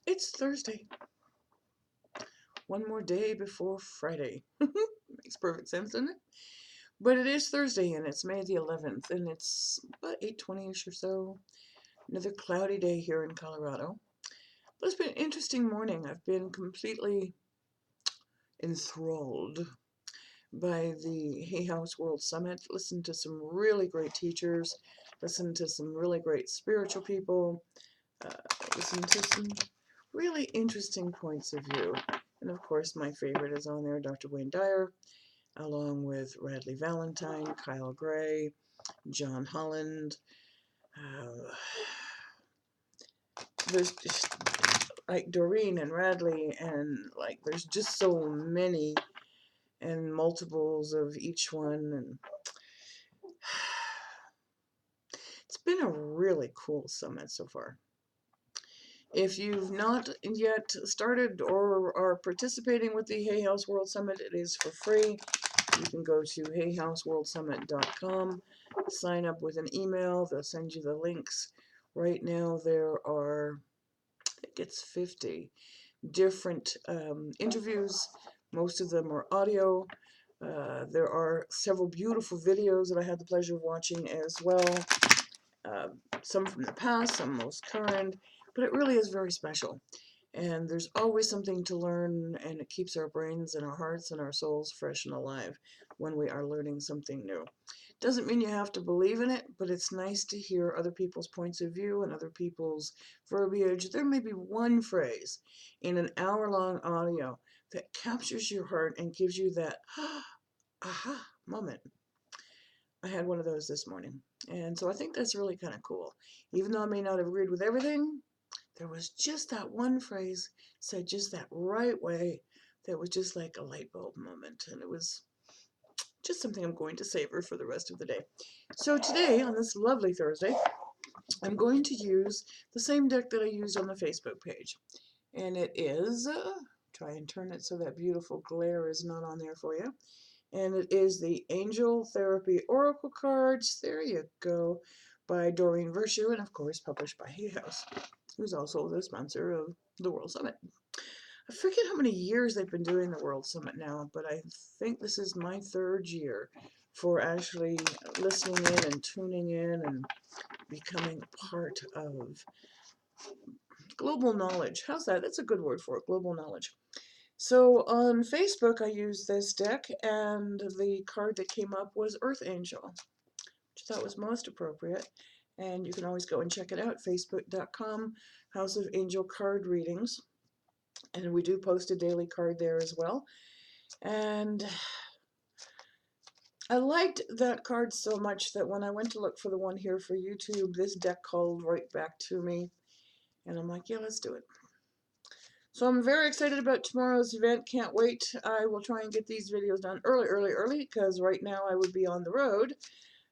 It's Thursday. One more day before Friday. Makes perfect sense, doesn't it? But it is Thursday and it's May the 11th and it's about 8:20ish or so. Another cloudy day here in Colorado. But it's been an interesting morning. I've been completely enthralled by the Hay House World Summit. Listened to some really great teachers. Listened to some really great spiritual people. Uh, listened to some really interesting points of view. And of course, my favorite is on there, Dr. Wayne Dyer, along with Radleigh Valentine, Kyle Gray, John Holland. Uh, there's just like Doreen and Radleigh, and like there's just so many and multiples of each one. And it's been a really cool summit so far. If you've not yet started or are participating with the Hay House World Summit, it is for free. You can go to hayhouseworldsummit.com, sign up with an email, they'll send you the links. Right now there are, I think it's 50 different interviews. Most of them are audio. There are several beautiful videos that I had the pleasure of watching as well. Uh, some from the past, some most current, but it really is very special. And there's always something to learn, and it keeps our brains and our hearts and our souls fresh and alive when we are learning something new. Doesn't mean you have to believe in it, but it's nice to hear other people's points of view and other people's verbiage. There may be one phrase in an hour-long audio that captures your heart and gives you that aha moment. I had one of those this morning. And so I think that's really kind of cool. Even though I may not have agreed with everything, there was just that one phrase said just that right way that was just like a light bulb moment. And it was just something I'm going to savor for the rest of the day. So today, on this lovely Thursday, I'm going to use the same deck that I used on the Facebook page. And it is, try and turn it so that beautiful glare is not on there for you. And it is the Angel Therapy Oracle cards. There you go. By Doreen Virtue, and of course published by Hay House, who's also the sponsor of the World Summit. I forget how many years they've been doing the World Summit now, but I think this is my third year for actually listening in and tuning in and becoming a part of global knowledge. How's that? That's a good word for it, global knowledge. So on Facebook, I used this deck, and the card that came up was Earth Angel, which I thought was most appropriate. And you can always go and check it out, facebook.com, House of Angel Card Readings. And we do post a daily card there as well. And I liked that card so much that when I went to look for the one here for YouTube, this deck called right back to me. And I'm like, yeah, let's do it. So I'm very excited about tomorrow's event. Can't wait. I will try and get these videos done early, because right now I would be on the road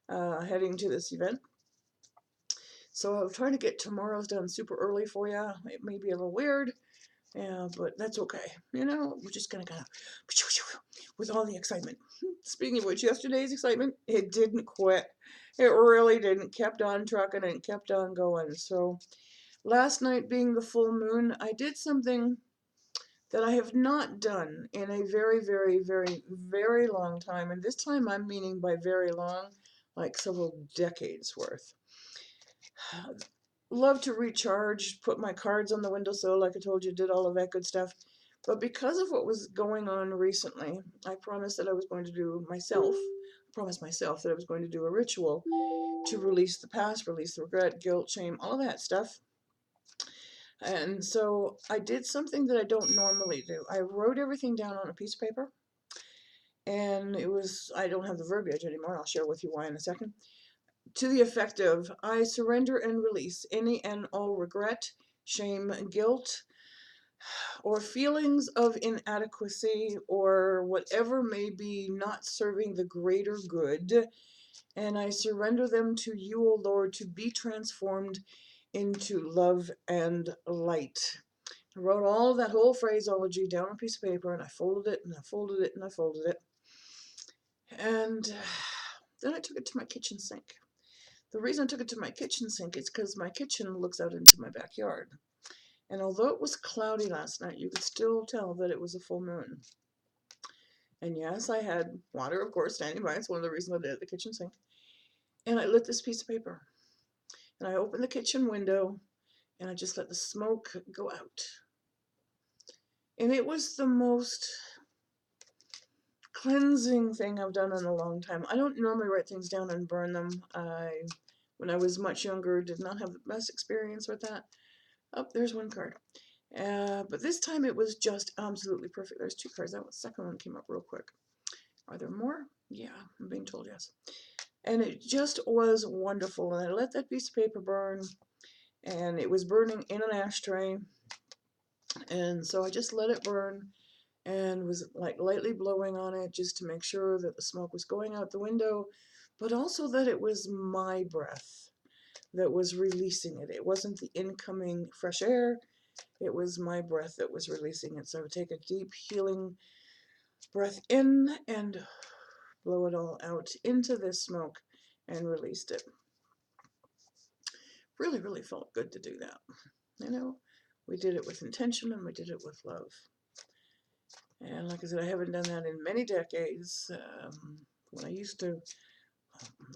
heading to this event. So I'm trying to get tomorrow's done super early for you. It may be a little weird, yeah, but that's okay. You know, we're just gonna kind of with all the excitement. Speaking of which, yesterday's excitement, it didn't quit. It really didn't. Kept on trucking and kept on going. So last night being the full moon, I did something that I have not done in a very long time. And this time I'm meaning by very long, like several decades worth. Love to recharge, put my cards on the windowsill, like I told you, did all of that good stuff. But because of what was going on recently, I promised that I was going to do myself, promised myself that I was going to do a ritual to release the past, release the regret, guilt, shame, all that stuff. And so I did something that I don't normally do. I wrote everything down on a piece of paper, and it was, I don't have the verbiage anymore. I'll share with you why in a second. To the effect of, I surrender and release any and all regret, shame, guilt, or feelings of inadequacy, or whatever may be not serving the greater good, and I surrender them to you, O Lord, to be transformed into love and light. I wrote all of that whole phraseology down on a piece of paper, and I folded it, and I folded it, and I folded it. And then I took it to my kitchen sink. The reason I took it to my kitchen sink is because my kitchen looks out into my backyard. And although it was cloudy last night, you could still tell that it was a full moon. And yes, I had water, of course, standing by. It's one of the reasons I did at the kitchen sink. And I lit this piece of paper. And I opened the kitchen window and I just let the smoke go out. And it was the most cleansing thing I've done in a long time. I don't normally write things down and burn them. When I was much younger, did not have the best experience with that. Oh, there's one card. But this time it was just absolutely perfect. There's 2 cards. That second one came up real quick. Are there more? Yeah, I'm being told yes. And it just was wonderful. And I let that piece of paper burn, and it was burning in an ashtray. And so I just let it burn and was like lightly blowing on it just to make sure that the smoke was going out the window, but also that it was my breath that was releasing it. It wasn't the incoming fresh air, it was my breath that was releasing it. So I would take a deep healing breath in and blow it all out into this smoke and released it. Really, really felt good to do that. You know, we did it with intention and we did it with love. And like I said, I haven't done that in many decades. When I used to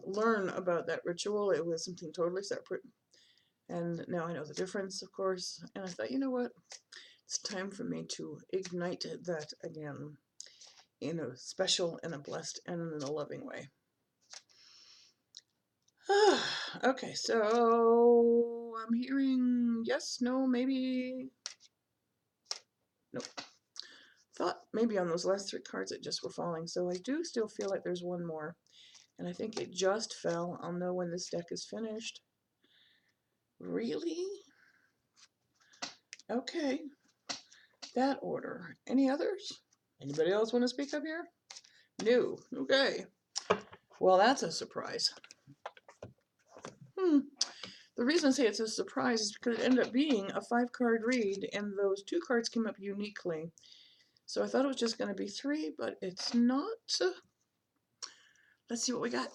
learn about that ritual, it was something totally separate. And now I know the difference, of course. And I thought, you know what? It's time for me to ignite that again in a special and a blessed and in a loving way. Okay, so I'm hearing yes, no, maybe. Nope. Thought maybe on those last 3 cards it just were falling. So I do still feel like there's one more. And I think it just fell. I'll know when this deck is finished. Really? Okay. That order. Any others? Anybody else want to speak up here? No. Okay. Well, that's a surprise. The reason I say it's a surprise is because it ended up being a 5-card read, and those 2 cards came up uniquely. So I thought it was just going to be 3, but it's not. Let's see what we got.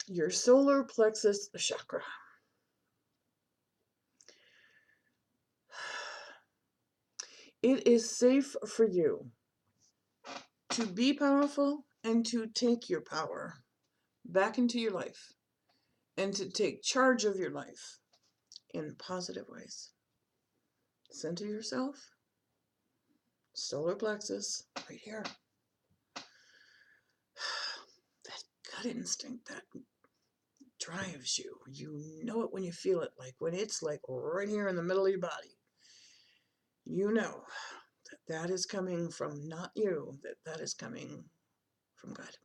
Your solar plexus chakra. It is safe for you to be powerful and to take your power back into your life and to take charge of your life in positive ways. Center yourself, solar plexus, right here. That gut instinct that drives you. You know it when you feel it, like when it's like right here in the middle of your body. You know that that is coming from not you, that is coming from God.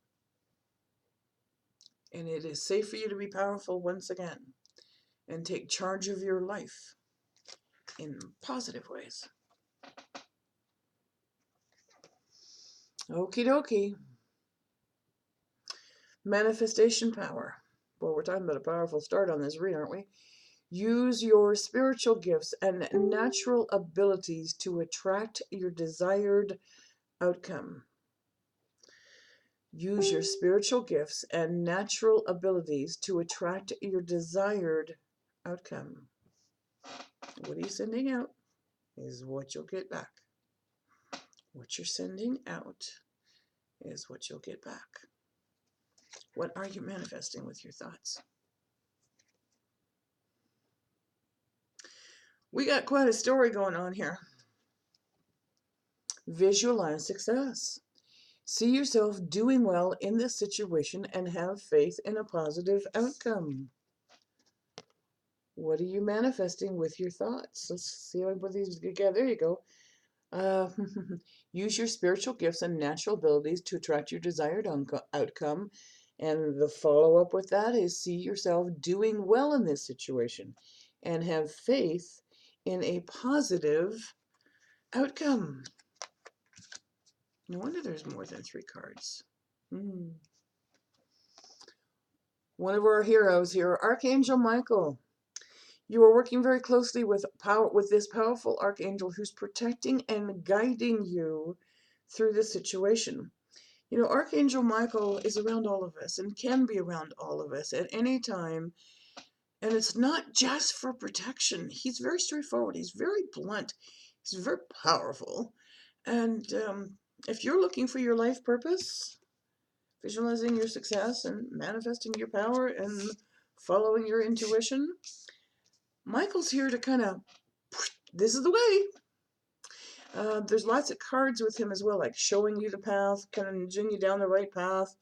And it is safe for you to be powerful once again and take charge of your life in positive ways. Okie dokie. Manifestation power. Well, we're talking about a powerful start on this read, aren't we? Use your spiritual gifts and natural abilities to attract your desired outcome. Use your spiritual gifts and natural abilities to attract your desired outcome. What are you sending out is what you'll get back. What you're sending out is what you'll get back. What are you manifesting with your thoughts? We got quite a story going on here. Visualize success. See yourself doing well in this situation and have faith in a positive outcome. What are you manifesting with your thoughts? Let's see if I put these together. There you go. Use your spiritual gifts and natural abilities to attract your desired outcome. And the follow-up with that is see yourself doing well in this situation and have faith in a positive outcome. No wonder there's more than 3 cards. One of our heroes here, Archangel Michael. You are working very closely with this powerful archangel who's protecting and guiding you through this situation. You know, Archangel Michael is around all of us and can be around all of us at any time. And it's not just for protection. He's very straightforward. He's very blunt. He's very powerful. And if you're looking for your life purpose, visualizing your success and manifesting your power and following your intuition, Michael's here to kind of, this is the way. There's lots of cards with him as well, like showing you the path, kind of nudging you down the right path.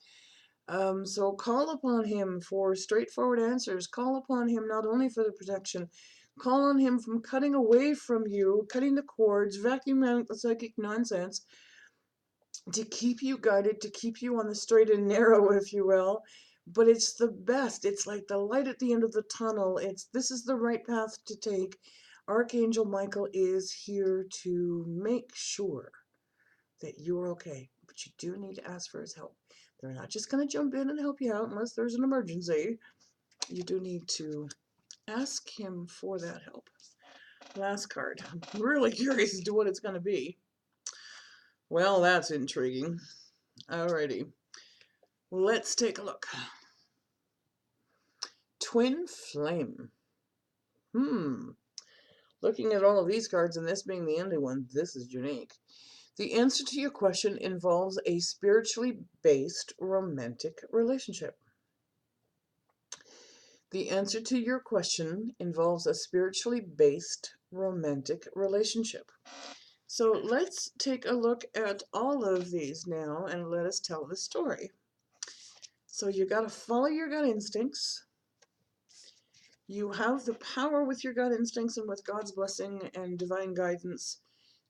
So call upon him for straightforward answers. Call upon him not only for the protection, call on him from cutting away from you, cutting the cords, vacuuming out the psychic nonsense, to keep you guided, to keep you on the straight and narrow, if you will. But it's the best. It's like the light at the end of the tunnel. This is the right path to take. Archangel Michael is here to make sure that you're okay. But you do need to ask for his help. They're not just going to jump in and help you out unless there's an emergency. You do need to ask him for that help. Last card. I'm really curious as to what it's going to be. Well, that's intriguing. Alrighty. Let's take a look. Twin Flame. Looking at all of these cards and this being the only one, this is unique. The answer to your question involves a spiritually based romantic relationship. The answer to your question involves a spiritually based romantic relationship. So let's take a look at all of these now and let us tell the story. So you got to follow your gut instincts. You have the power with your gut instincts and with God's blessing and divine guidance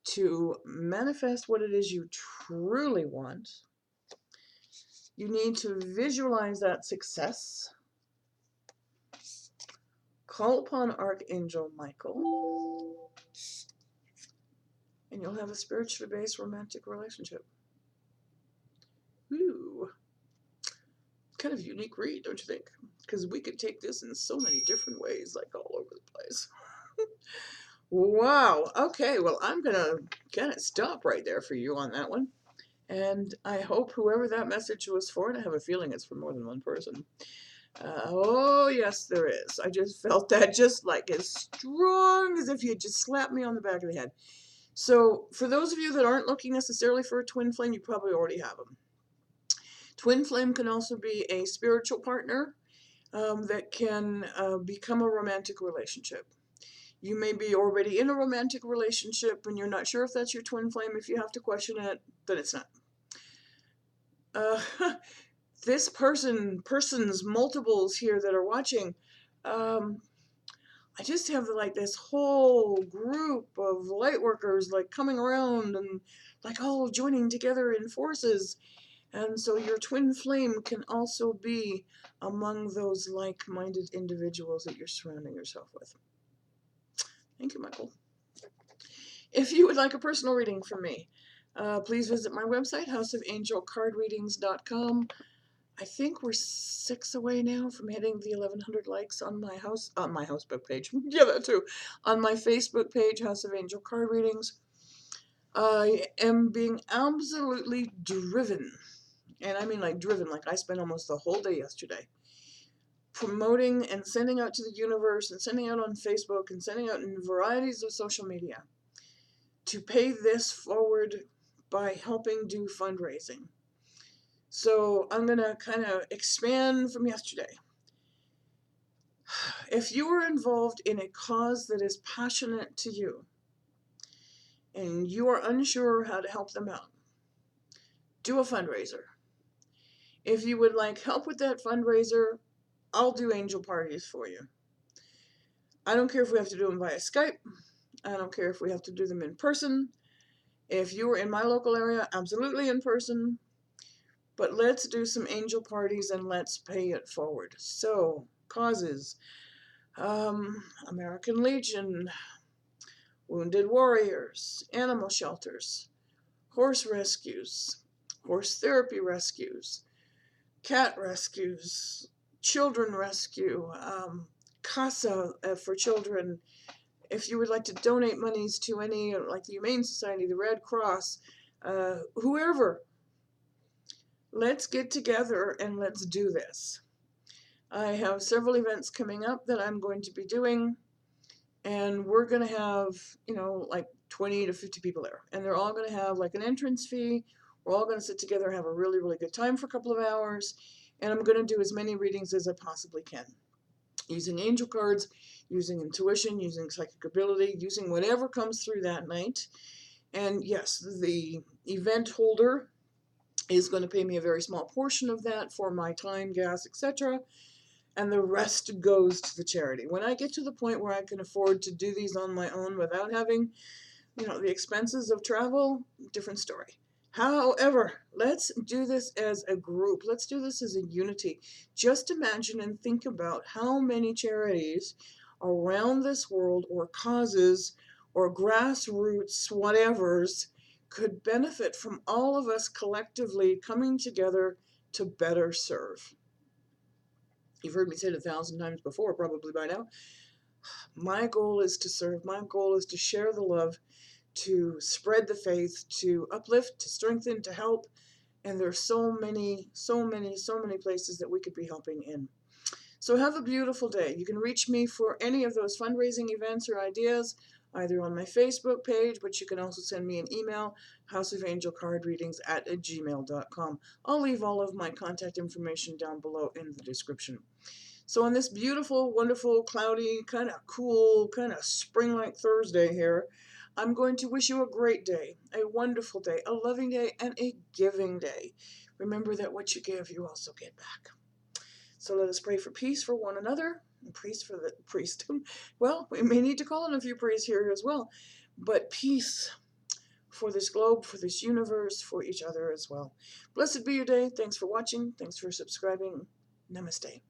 to manifest what it is you truly want. You need to visualize that success. Call upon Archangel Michael, and you'll have a spiritually based romantic relationship. Ooh. Kind of unique read, don't you think? Because we could take this in so many different ways, like all over the place. Wow. Okay, well, I'm going to kind of stop right there for you on that one. And I hope whoever that message was for, and I have a feeling it's for more than one person. Oh, yes, there is. I just felt that just like as strong as if you had just slapped me on the back of the head. So for those of you that aren't looking necessarily for a twin flame, you probably already have them. Twin flame can also be a spiritual partner that can become a romantic relationship. You may be already in a romantic relationship and you're not sure if that's your twin flame. If you have to question it, then it's not. This person's multiples here that are watching, I just have like this whole group of light workers like coming around and like all joining together in forces. And so your twin flame can also be among those like-minded individuals that you're surrounding yourself with. Thank you, Michael. If you would like a personal reading from me, please visit my website, houseofangelcardreadings.com. I think we're 6 away now from hitting the 1,100 likes on my Facebook page. Yeah, that too. On my Facebook page, House of Angel Card Readings. I am being absolutely driven, and I mean like driven, like I spent almost the whole day yesterday promoting and sending out to the universe and sending out on Facebook and sending out in varieties of social media to pay this forward by helping do fundraising. So I'm going to kind of expand from yesterday. If you are involved in a cause that is passionate to you and you are unsure how to help them out, do a fundraiser. If you would like help with that fundraiser, I'll do angel parties for you. I don't care if we have to do them via Skype. I don't care if we have to do them in person. If you are in my local area, absolutely in person. But let's do some angel parties and let's pay it forward. So, causes. American Legion, Wounded Warriors, animal shelters, horse rescues, horse therapy rescues, cat rescues, children rescue, CASA for children. If you would like to donate monies to any, like the Humane Society, the Red Cross, whoever, Let's get together and let's do this. I have several events coming up that I'm going to be doing, and we're going to have, like 20 to 50 people there. And they're all going to have like an entrance fee. We're all going to sit together and have a really, really good time for a couple of hours. And I'm going to do as many readings as I possibly can, using angel cards, using intuition, using psychic ability, using whatever comes through that night. And yes, the event holder is going to pay me a very small portion of that for my time, gas, etc., and the rest goes to the charity. When I get to the point where I can afford to do these on my own without having, the expenses of travel, different story. However, let's do this as a group. Let's do this as a unity. Just imagine and think about how many charities around this world, or causes, or grassroots whatevers, could benefit from all of us collectively coming together to better serve. You've heard me say it 1,000 times before, probably by now. My goal is to serve. My goal is to share the love, to spread the faith, to uplift, to strengthen, to help. And there's so many, so many, so many places that we could be helping in. So have a beautiful day. You can reach me for any of those fundraising events or ideas, either on my Facebook page, but you can also send me an email, houseofangelcardreadings@gmail.com. I'll leave all of my contact information down below in the description. So on this beautiful, wonderful, cloudy, kind of cool, kind of spring-like Thursday here, I'm going to wish you a great day, a wonderful day, a loving day, and a giving day. Remember that what you give, you also get back. So let us pray for peace for one another, and priest for the priest. Well, we may need to call in a few priests here as well, but peace for this globe, for this universe, for each other as well. Blessed be your day. Thanks for watching. Thanks for subscribing. Namaste.